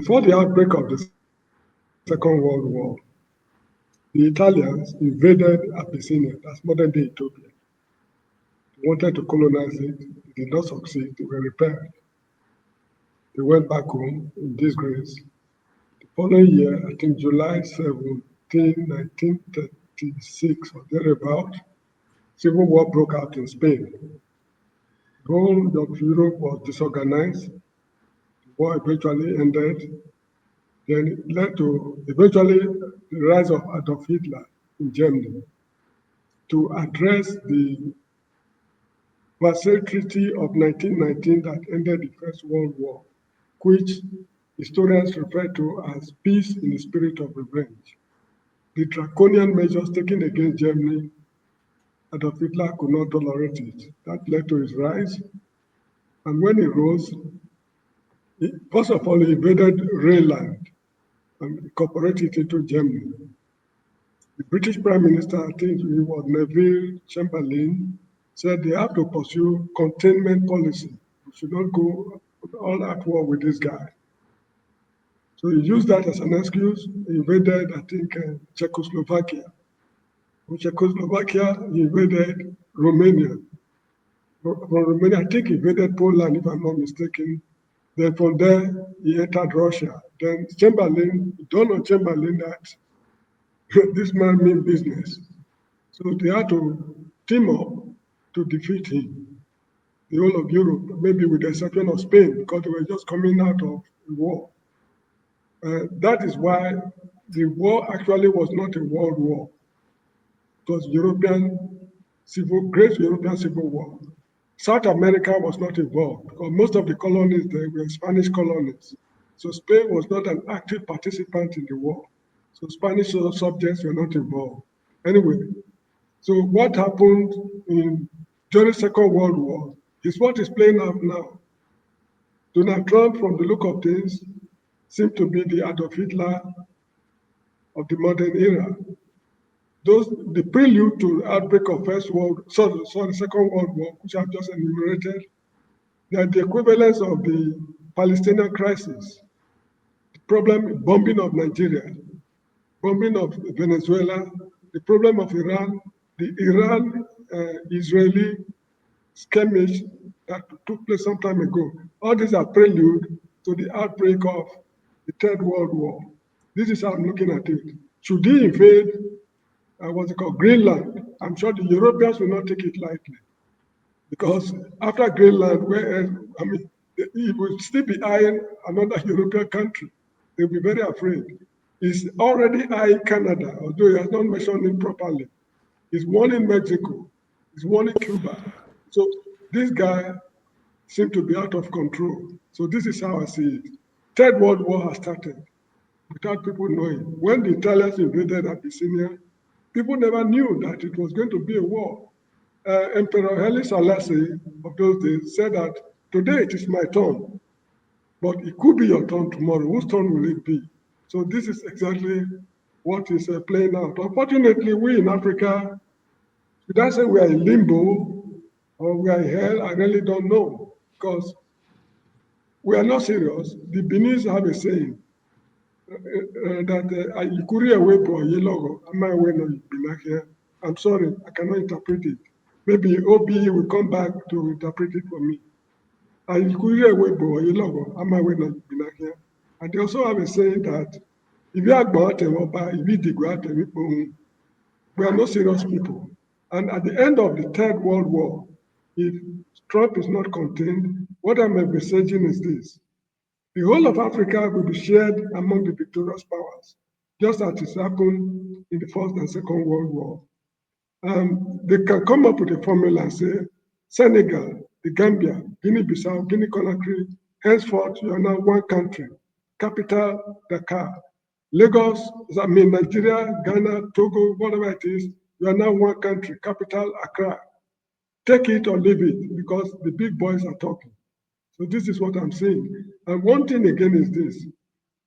Before the outbreak of the Second World War, the Italians invaded Abyssinia, that's modern-day Ethiopia. They wanted to colonize it. They did not succeed. They were repelled. They went back home in disgrace. The following year, I think July 17, 1936 or thereabout, civil war broke out in Spain. The whole of Europe was disorganized. The war eventually ended. Then it led to eventually the rise of Adolf Hitler in Germany to address the Versailles Treaty of 1919 that ended the First World War, which historians refer to as peace in the spirit of revenge. The draconian measures taken against Germany, Adolf Hitler could not tolerate it. That led to his rise. And when he rose, first of all, he invaded Rhineland and incorporated it into Germany. The British Prime Minister, I think he was Neville Chamberlain, said they have to pursue containment policy. We should not go all at war with this guy. So he used that as an excuse. He invaded, I think, Czechoslovakia. From Czechoslovakia, he invaded Romania. From Romania, I think he invaded Poland, if I'm not mistaken. Then from there, he entered Russia. Then Chamberlain, Donald Chamberlain, that this man means business. So they had to team up to defeat him. The whole of Europe, maybe with the exception of Spain, because they were just coming out of the war. That is why the war actually was not a world war. It was great European civil war. South America was not involved because most of the colonies there were Spanish colonies. So Spain was not an active participant in the war. So Spanish subjects were not involved. Anyway, so what happened during the Second World War is what is playing out now. Donald Trump, from the look of things, seemed to be the Adolf Hitler of the modern era. The prelude to the outbreak of Second World War, which I've just enumerated, they are the equivalence of the Palestinian crisis, the problem, bombing of Nigeria, bombing of Venezuela, the problem of Iran, the Iran-Israeli skirmish that took place some time ago. All these are prelude to the outbreak of the Third World War. This is how I'm looking at it. Should he invade Greenland? I'm sure the Europeans will not take it lightly. Because after Greenland, he will still be eyeing another European country. They'll be very afraid. He's already eyeing Canada, although he has not mentioned it properly. He's one in Mexico. He's one in Cuba. So this guy seems to be out of control. So this is how I see it. Third World War has started without people knowing. When the Italians invaded Abyssinia, people never knew that it was going to be a war. Emperor Haile Selassie of those days said that today it is my turn, but it could be your turn tomorrow. Whose turn will it be? So this is exactly what is playing out. Unfortunately, we in Africa, should I say we are in limbo or we are in hell? I really don't know, because we are not serious. The Beninese have a saying that I'm sorry, I cannot interpret it. Maybe OBE will come back to interpret it for me. And they also have a saying that if you are we are not serious people. And at the end of the Third World War, if Trump is not contained, what I'm envisaging is this. The whole of Africa will be shared among the victorious powers, just as it happened in the First and Second World War. They can come up with a formula and say, Senegal, the Gambia, Guinea-Bissau, Guinea-Conakry, henceforth you are now one country, capital Dakar. Lagos, Nigeria, Ghana, Togo, whatever it is, you are now one country, capital Accra. Take it or leave it, because the big boys are talking. So this is what I'm saying. And one thing again is this.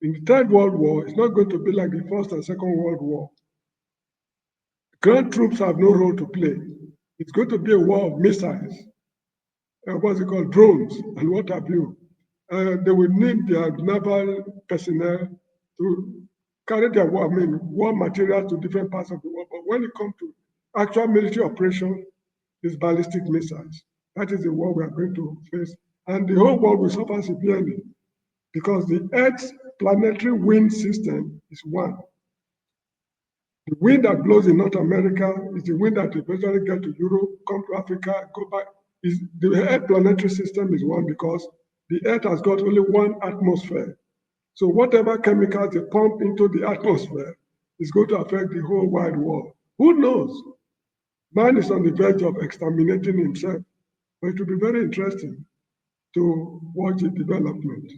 In the Third World War, it's not going to be like the First and Second World War. Ground troops have no role to play. It's going to be a war of missiles, what's it called, drones, and what have you. they will need their naval personnel to carry their war materials to different parts of the world. But when it comes to actual military operation, it's ballistic missiles. That is the war we are going to face. And the whole world will suffer severely because the Earth's planetary wind system is one. The wind that blows in North America is the wind that eventually gets to Europe, come to Africa, go back. The Earth planetary system is one because the Earth has got only one atmosphere. So whatever chemicals they pump into the atmosphere is going to affect the whole wide world. Who knows? Man is on the verge of exterminating himself. But it will be very interesting to watch the development.